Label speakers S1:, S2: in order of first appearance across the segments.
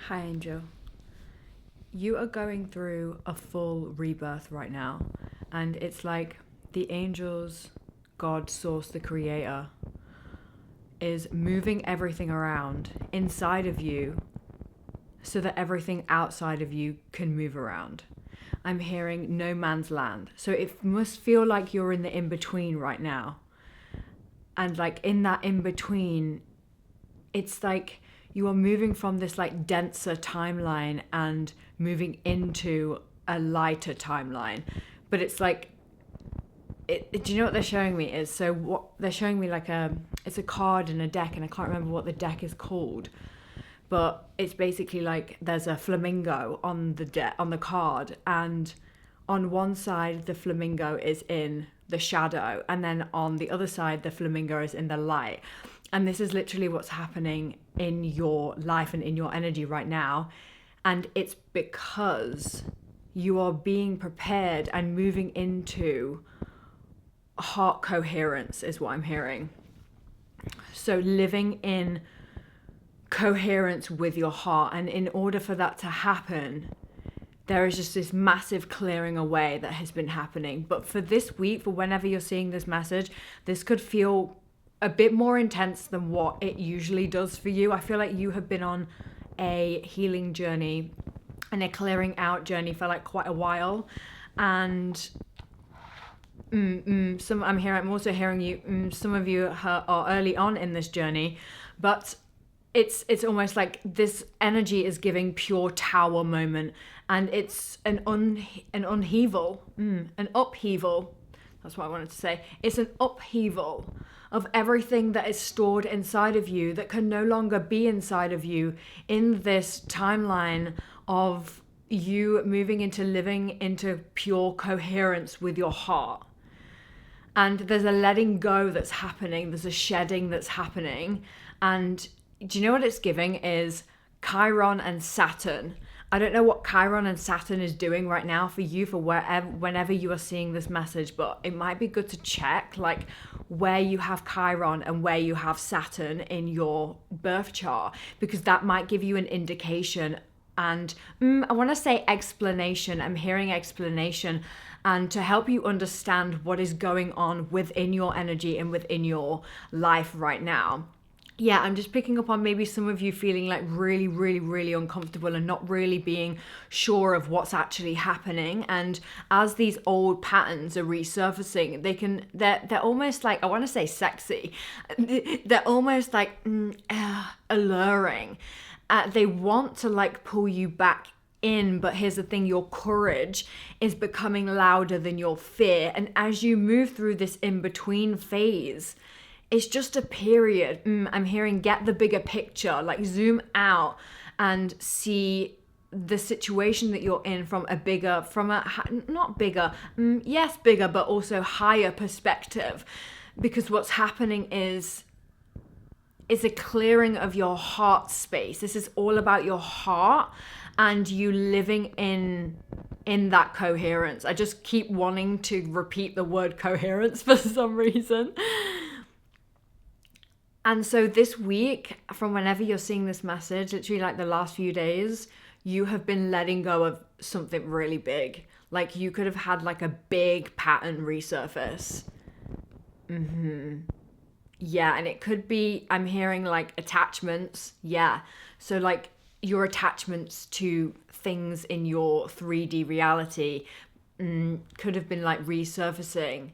S1: Hi, Angel. You are going through a full rebirth right now, and it's like the angels, God, Source, the Creator, is moving everything around inside of you so that everything outside of you can move around. I'm hearing no man's land. So it must feel like you're in the in between right now. And like in that in between, it's like you are moving from this like denser timeline and moving into a lighter timeline. But it's like, do you know what they're showing me is, so what they're showing me, like it's a card and a deck, and I can't remember what the deck is called, but it's basically like there's a flamingo on the card, and on one side the flamingo is in the shadow, and then on the other side the flamingo is in the light. And this is literally what's happening in your life and in your energy right now. And it's because you are being prepared and moving into heart coherence is what I'm hearing. So living in coherence with your heart. And in order for that to happen, there is just this massive clearing away that has been happening. But for this week, for whenever you're seeing this message, this could feel a bit more intense than what it usually does for you. I feel like you have been on a healing journey and a clearing out journey for like quite a while. And I'm also hearing you, some of you are early on in this journey, but it's almost like this energy is giving pure tower moment, and it's an upheaval. That's what I wanted to say. It's an upheaval of everything that is stored inside of you that can no longer be inside of you in this timeline of you moving into living into pure coherence with your heart. And there's a letting go that's happening. There's a shedding that's happening. And do you know what it's giving is Chiron and Saturn. I don't know what Chiron and Saturn is doing right now for you, for whenever you are seeing this message, but it might be good to check like where you have Chiron and where you have Saturn in your birth chart, because that might give you an indication. And I want to say explanation. I'm hearing explanation, and to help you understand what is going on within your energy and within your life right now. Yeah, I'm just picking up on maybe some of you feeling like really, really, really uncomfortable and not really being sure of what's actually happening. And as these old patterns are resurfacing, they're almost like, I want to say sexy. They're almost like alluring. They want to like pull you back in, but here's the thing, your courage is becoming louder than your fear. And as you move through this in-between phase, it's just a period. I'm hearing get the bigger picture, like zoom out and see the situation that you're in from not bigger, yes, bigger, but also higher perspective. Because what's happening is a clearing of your heart space. This is all about your heart and you living in that coherence. I just keep wanting to repeat the word coherence for some reason. And so this week, from whenever you're seeing this message, literally like the last few days, you have been letting go of something really big. Like you could have had like a big pattern resurface. Yeah, and it could be, I'm hearing like attachments. Yeah. So like your attachments to things in your 3D reality could have been like resurfacing.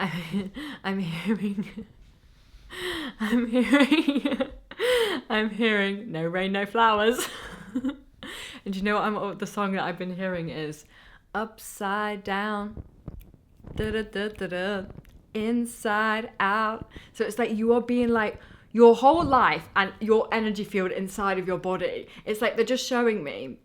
S1: I'm hearing no rain, no flowers. And you know what the song that I've been hearing is upside down, da-da-da-da-da, inside out. So it's like you are being like your whole life and your energy field inside of your body. It's like they're just showing me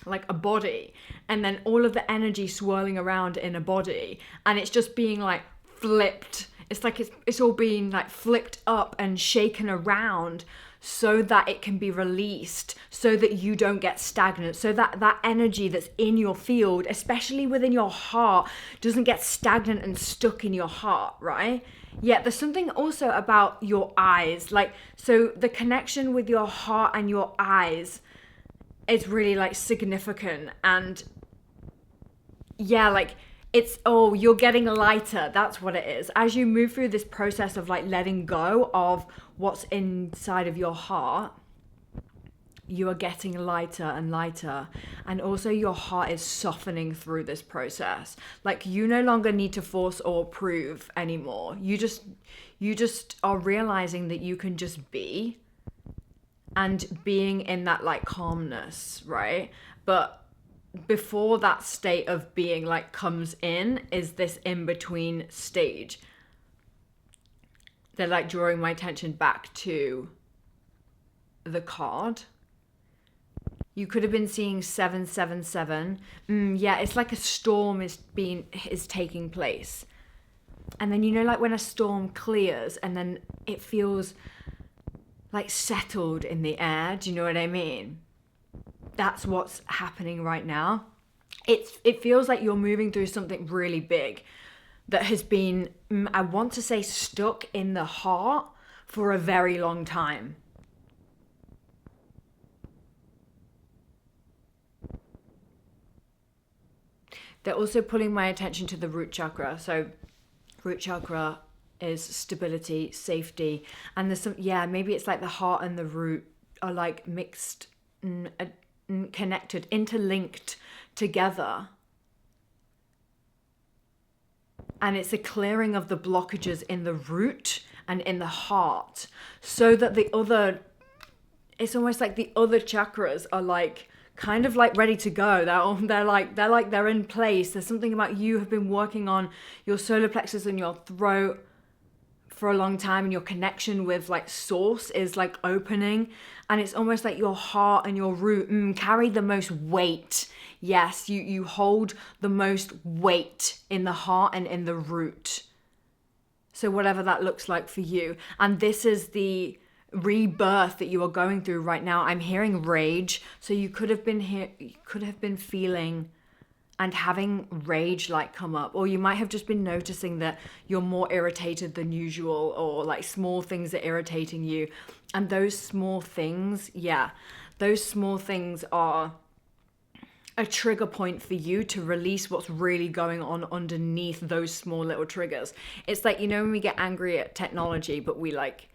S1: like a body and then all of the energy swirling around in a body, and it's just being like flipped. It's like it's all being like flipped up and shaken around so that it can be released, so that you don't get stagnant, so that that energy that's in your field, especially within your heart, doesn't get stagnant and stuck in your heart, right? Yet there's something also about your eyes, like, so the connection with your heart and your eyes is really like significant. And yeah, like, it's, oh, you're getting lighter. That's what it is. As you move through this process of like letting go of what's inside of your heart, you are getting lighter and lighter. And also your heart is softening through this process. Like, you no longer need to force or prove anymore. You just are realizing that you can just be, and being in that like calmness, right? But before that state of being like comes in is this in-between stage. They're like drawing my attention back to the card. You could have been seeing 777. Yeah, it's like a storm is taking place. And then, you know, like when a storm clears and then it feels like settled in the air. Do you know what I mean? That's what's happening right now. It feels like you're moving through something really big that has been, I want to say, stuck in the heart for a very long time. They're also pulling my attention to the root chakra. So root chakra is stability, safety, and there's some, yeah, maybe it's like the heart and the root are like mixed, connected, interlinked together. And it's a clearing of the blockages in the root and in the heart, so that the other, it's almost like the other chakras are like kind of like ready to go. They're in place. There's something about you have been working on your solar plexus and your throat for a long time, and your connection with like source is like opening, and it's almost like your heart and your root carry the most weight. Yes, you hold the most weight in the heart and in the root. So whatever that looks like for you. And this is the rebirth that you are going through right now. I'm hearing rage. So you could have been here, you could have been feeling and having rage like come up, or you might have just been noticing that you're more irritated than usual, or like small things are irritating you. And those small things, yeah, those small things are a trigger point for you to release what's really going on underneath those small little triggers. It's like, you know, when we get angry at technology, but we like,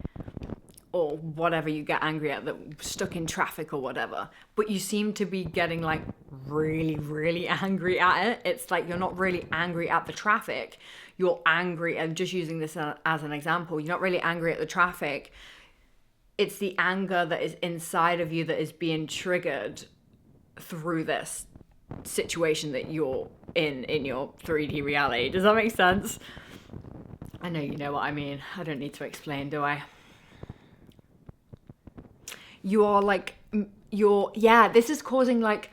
S1: or whatever you get angry at, that stuck in traffic or whatever, but you seem to be getting like really, really angry at it. It's like you're not really angry at the traffic. You're angry, and just using this as an example, you're not really angry at the traffic. It's the anger that is inside of you that is being triggered through this situation that you're in your 3D reality. Does that make sense? I know you know what I mean. I don't need to explain, do I? This is causing like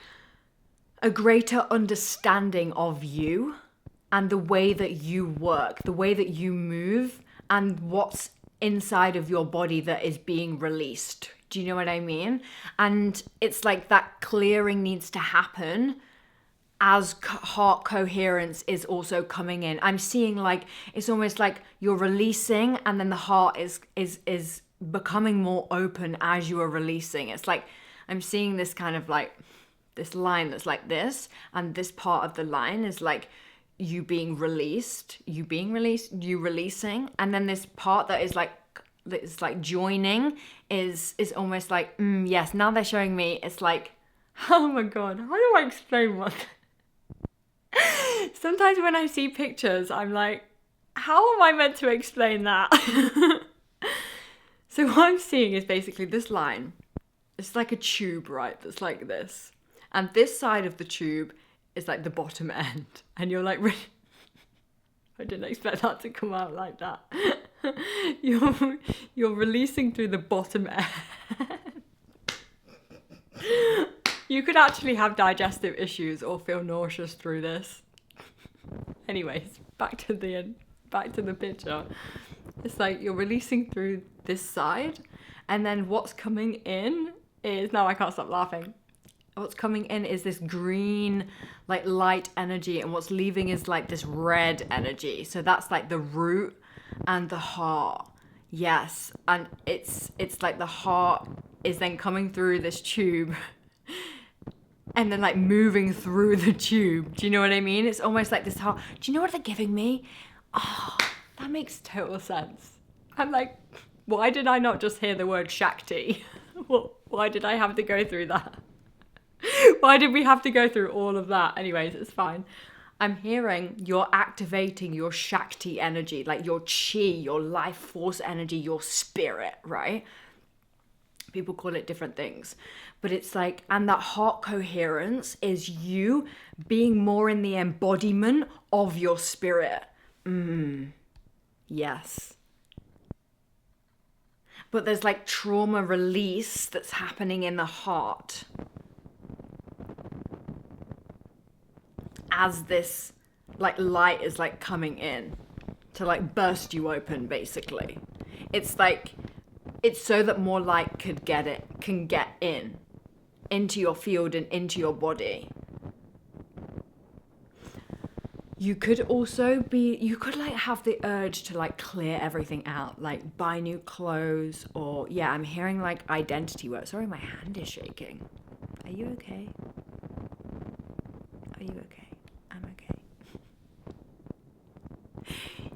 S1: a greater understanding of you and the way that you work, the way that you move, and what's inside of your body that is being released. Do you know what I mean? And it's like that clearing needs to happen as heart coherence is also coming in. I'm seeing like, it's almost like you're releasing, and then the heart is becoming more open as you are releasing. It's like I'm seeing this kind of like this line that's like this, and this part of the line is like you being released, you releasing, and then this part that is like joining is almost like yes, now they're showing me. It's like, oh my god, how do I explain what? Sometimes when I see pictures, I'm like, how am I meant to explain that? So what I'm seeing is basically this line. It's like a tube, right? That's like this. And this side of the tube is like the bottom end. And you're like, really? I didn't expect that to come out like that. You're releasing through the bottom end. You could actually have digestive issues or feel nauseous through this. Anyways, back to the picture. It's like you're releasing through this side, And then what's coming in is, now I can't stop laughing. What's coming in is this green, like light energy, and what's leaving is like this red energy. So that's like the root and the heart. Yes, and it's like the heart is then coming through this tube and then like moving through the tube. Do you know what I mean? It's almost like this heart. Do you know what they're giving me? Oh, that makes total sense. I'm like, why did I not just hear the word Shakti? Why did I have to go through that? Why did we have to go through all of that? Anyways, it's fine. I'm hearing you're activating your Shakti energy, like your chi, your life force energy, your spirit, right? People call it different things. But it's like, and that heart coherence is you being more in the embodiment of your spirit. Yes. But there's like trauma release that's happening in the heart as this like light is like coming in to like burst you open, basically. It's like, it's so that more light can get into your field and into your body. You could also like have the urge to like clear everything out, like buy new clothes, or yeah, I'm hearing like identity work. Sorry, my hand is shaking. Are you okay? Are you okay? I'm okay.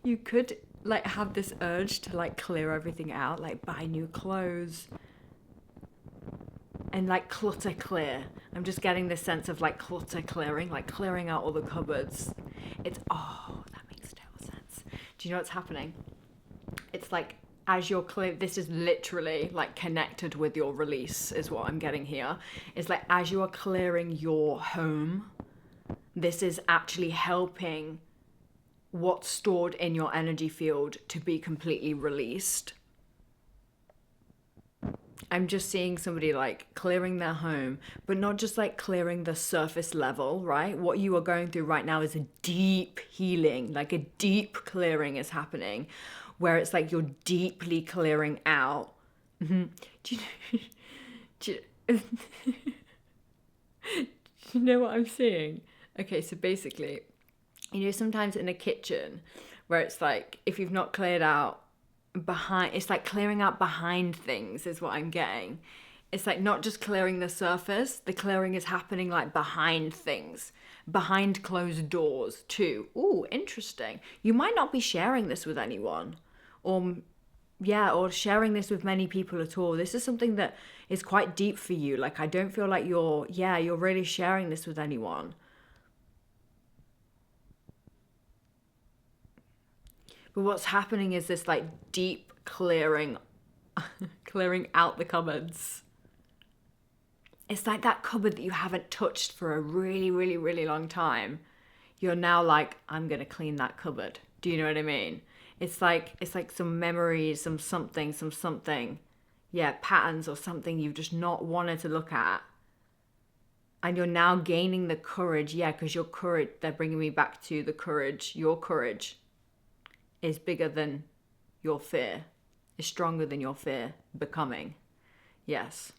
S1: You could like have this urge to like clear everything out, like buy new clothes and like clutter clear. I'm just getting this sense of like clutter clearing, like clearing out all the cupboards. Oh, that makes total sense. Do you know what's happening? It's like as you're clear, this is literally like connected with your release is what I'm getting here. It's like as you are clearing your home, this is actually helping what's stored in your energy field to be completely released. I'm just seeing somebody like clearing their home, but not just like clearing the surface level, right? What you are going through right now is a deep healing, like a deep clearing is happening, where it's like you're deeply clearing out. Mm-hmm. Do you know what I'm seeing? Okay, so basically, you know, sometimes in a kitchen where it's like, if you've not cleared out behind, it's like clearing out behind things is what I'm getting. It's like not just clearing the surface, the clearing is happening like behind things, behind closed doors too. Ooh, interesting. You might not be sharing this with anyone, or sharing this with many people at all. This is something that is quite deep for you. Like, I don't feel like you're really sharing this with anyone. But what's happening is this like deep clearing out the cupboards. It's like that cupboard that you haven't touched for a really, really, really long time. You're now like, I'm going to clean that cupboard. Do you know what I mean? It's like some memories, some something. Yeah, patterns or something you've just not wanted to look at. And you're now gaining the courage. Yeah, because your courage, they're bringing me back to the courage. Your courage is bigger than your fear, is stronger than your fear becoming. Yes.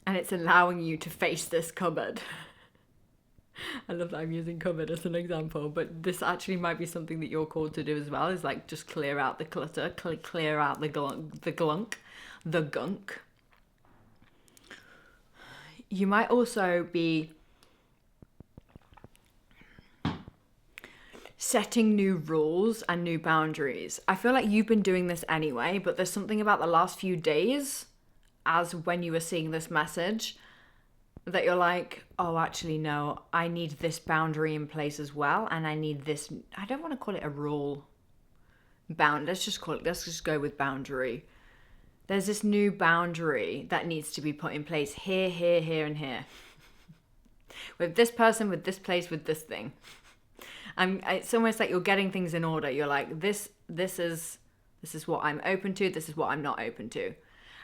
S1: And it's allowing you to face this cupboard. I love that I'm using cupboard as an example, but this actually might be something that you're called to do as well, is like just clear out the clutter, clear out the gunk. You might also be setting new rules and new boundaries. I feel like you've been doing this anyway, but there's something about the last few days, as when you were seeing this message, that you're like, oh, actually, no, I need this boundary in place as well. And I need this, I don't want to call it a rule. Let's just go with boundary. There's this new boundary that needs to be put in place here, here, here, and here. With this person, with this place, with this thing. It's almost like you're getting things in order. You're like, this is what I'm open to. This is what I'm not open to.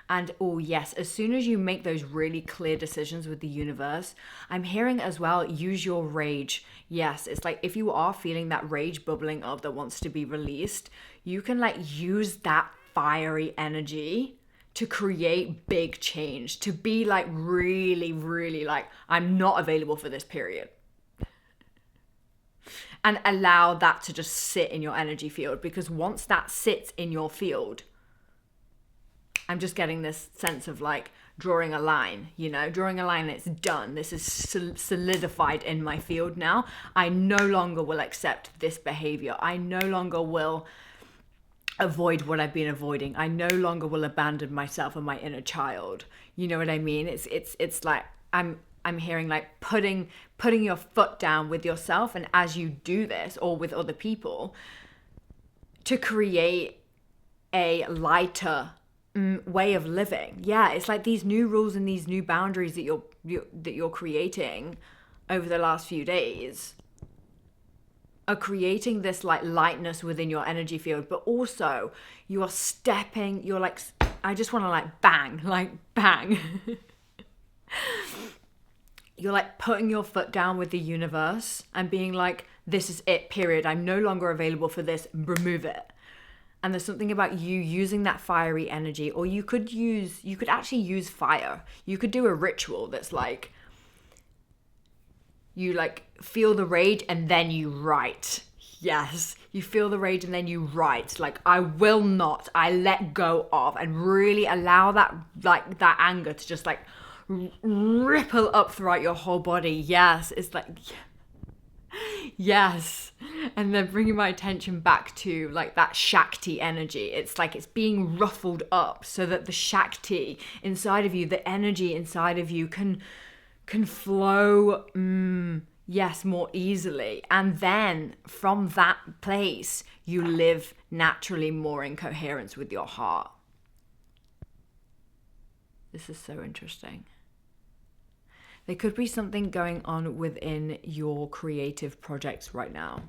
S1: And oh, yes, as soon as you make those really clear decisions with the universe, I'm hearing as well, use your rage. Yes, it's like if you are feeling that rage bubbling up that wants to be released, you can like use that fiery energy to create big change, to be like really, really like, I'm not available for this period. And allow that to just sit in your energy field, because once that sits in your field, I'm just getting this sense of like drawing a line, you know, drawing a line, it's done. This is solidified in my field now. I no longer will accept this behavior. I no longer will avoid what I've been avoiding. I no longer will abandon myself and my inner child. You know what I mean? It's like I'm hearing like putting your foot down with yourself, and as you do this or with other people, to create a lighter way of living. Yeah, it's like these new rules and these new boundaries that you're creating over the last few days are creating this like lightness within your energy field, but also you're like, I just want to like bang. You're like putting your foot down with the universe and being like, this is it, period. I'm no longer available for this, remove it. And there's something about you using that fiery energy, or you could actually use fire. You could do a ritual that's like, you like feel the rage and then you write. Yes, you feel the rage and then you write. Like, I will not, I let go of, and really allow that, like that anger to just like ripple up throughout your whole body. Yes, it's like, yes. And then bringing my attention back to like that Shakti energy. It's like it's being ruffled up so that the Shakti inside of you, the energy inside of you can flow, yes, more easily. And then from that place, you live naturally more in coherence with your heart. This is so interesting. There could be something going on within your creative projects right now,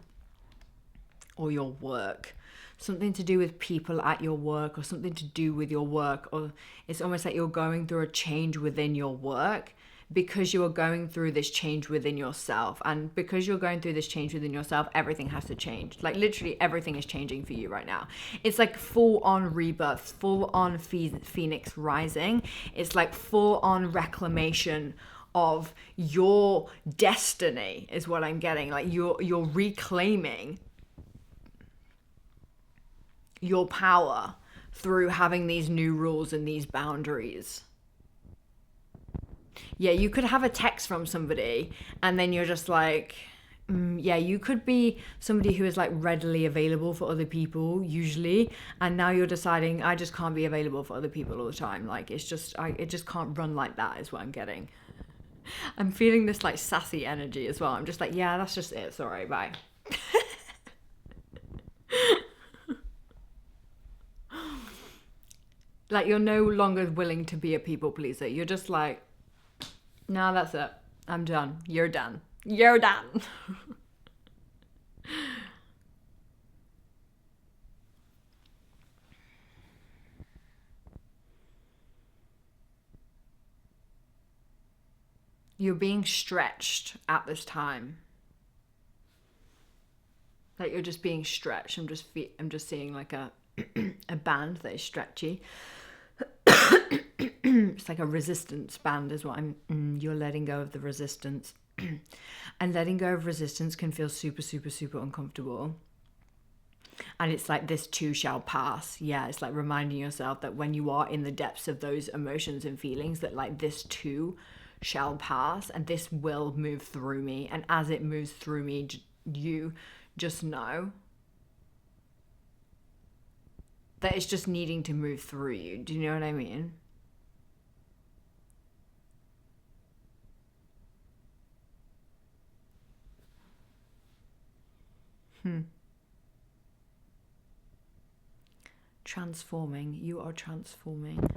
S1: or your work. Something to do with people at your work, or something to do with your work, or it's almost like you're going through a change within your work because you are going through this change within yourself. And because you're going through this change within yourself, everything has to change. Like literally everything is changing for you right now. It's like full on rebirth, full on phoenix rising. It's like full on reclamation of your destiny is what I'm getting. Like you're reclaiming your power through having these new rules and these boundaries. Yeah, you could have a text from somebody and then you're just like, yeah, you could be somebody who is like readily available for other people usually, and now you're deciding I just can't be available for other people all the time. Like it just can't run like that is what I'm getting. I'm feeling this like sassy energy as well. I'm just like, yeah, that's just it. Sorry, bye. Like you're no longer willing to be a people pleaser. You're just like, no, that's it. I'm done. You're done. You're done. You're being stretched at this time. Like you're just being stretched. I'm just seeing like a band that is stretchy. It's like a resistance band is what you're letting go of the resistance. And letting go of resistance can feel super, super, super uncomfortable. And it's like, this too shall pass. Yeah, it's like reminding yourself that when you are in the depths of those emotions and feelings, that like this too shall pass and this will move through me. And as it moves through me, you just know that it's just needing to move through you. Do you know what I mean? Transforming. You are transforming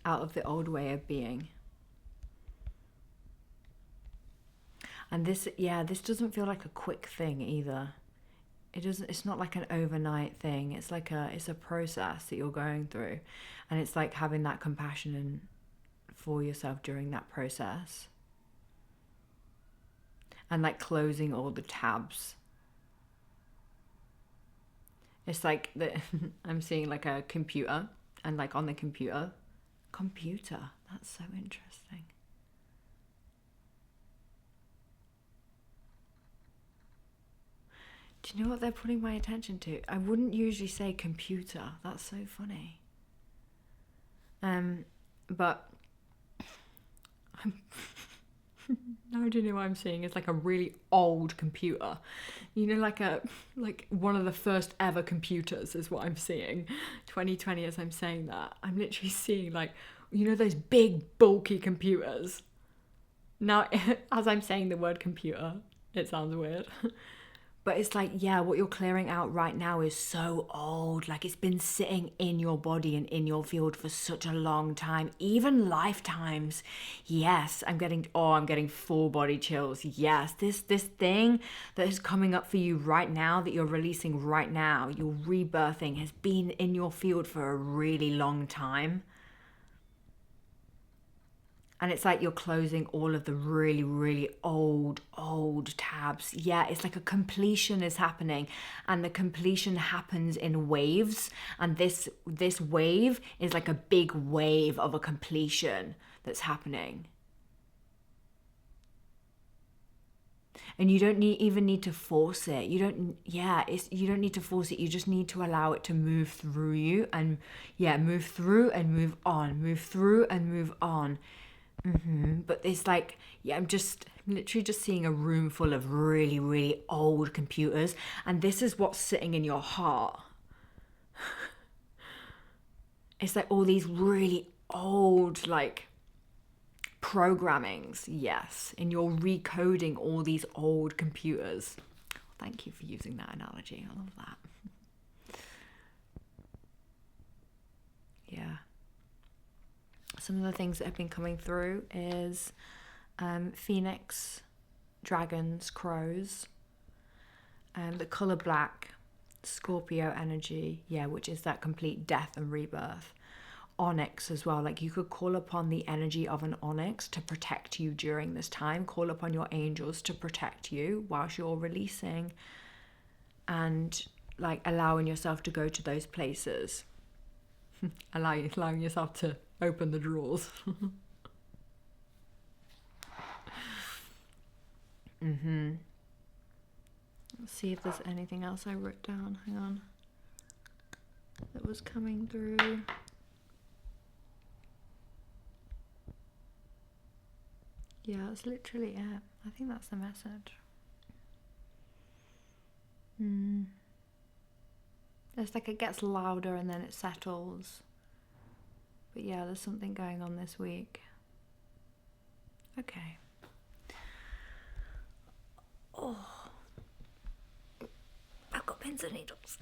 S1: out of the old way of being. And this doesn't feel like a quick thing either. it's not like an overnight thing. It's a process that you're going through, and it's like having that compassion for yourself during that process, and like closing all the tabs. It's like I'm seeing like a computer, and like on the computer, that's so interesting. Do you know what they're putting my attention to? I wouldn't usually say computer. That's so funny. But now do you know what I'm seeing? It's like a really old computer. You know, like one of the first ever computers is what I'm seeing. 2020 as I'm saying that. I'm literally seeing like, you know, those big bulky computers. Now, as I'm saying the word computer, it sounds weird. But it's like, yeah, what you're clearing out right now is so old. Like it's been sitting in your body and in your field for such a long time, even lifetimes. Yes, I'm getting full body chills. Yes, this thing that is coming up for you right now, that you're releasing right now, you're rebirthing, has been in your field for a really long time. And it's like you're closing all of the really, really old tabs. Yeah, it's like a completion is happening. And the completion happens in waves. And this wave is like a big wave of a completion that's happening. And you don't even need to force it. You don't need to force it. You just need to allow it to move through you. And move through and move on. Move through and move on. But it's like, I'm literally just seeing a room full of really, really old computers, and this is what's sitting in your heart. It's like all these really old, like, programmings, yes, and you're recoding all these old computers. Thank you for using that analogy. I love that. Yeah. Some of the things that have been coming through is phoenix, dragons, crows, the colour black, Scorpio energy, which is that complete death and rebirth. Onyx as well, like you could call upon the energy of an onyx to protect you during this time. Call upon your angels to protect you whilst you're releasing and like allowing yourself to go to those places. allowing yourself to open the drawers. Let's see if there's anything else I wrote down. Hang on. That was coming through. Yeah, that's literally it. I think that's the message. It's like it gets louder and then it settles. But yeah, there's something going on this week. Okay. Oh. I've got pins and needles.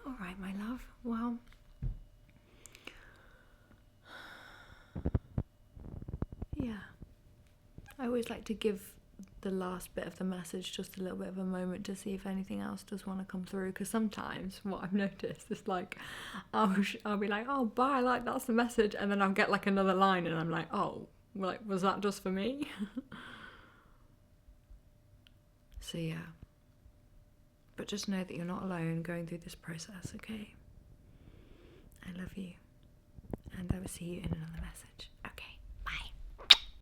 S1: All right, my love. Well, yeah. I always like to give the last bit of the message just a little bit of a moment to see if anything else does want to come through, because sometimes what I've noticed is like I'll be like, oh bye, like that's the message, and then I'll get like another line and I'm like, oh, like was that just for me? So yeah, but just know that you're not alone going through this process. Okay, I love you, and I will see you in another message.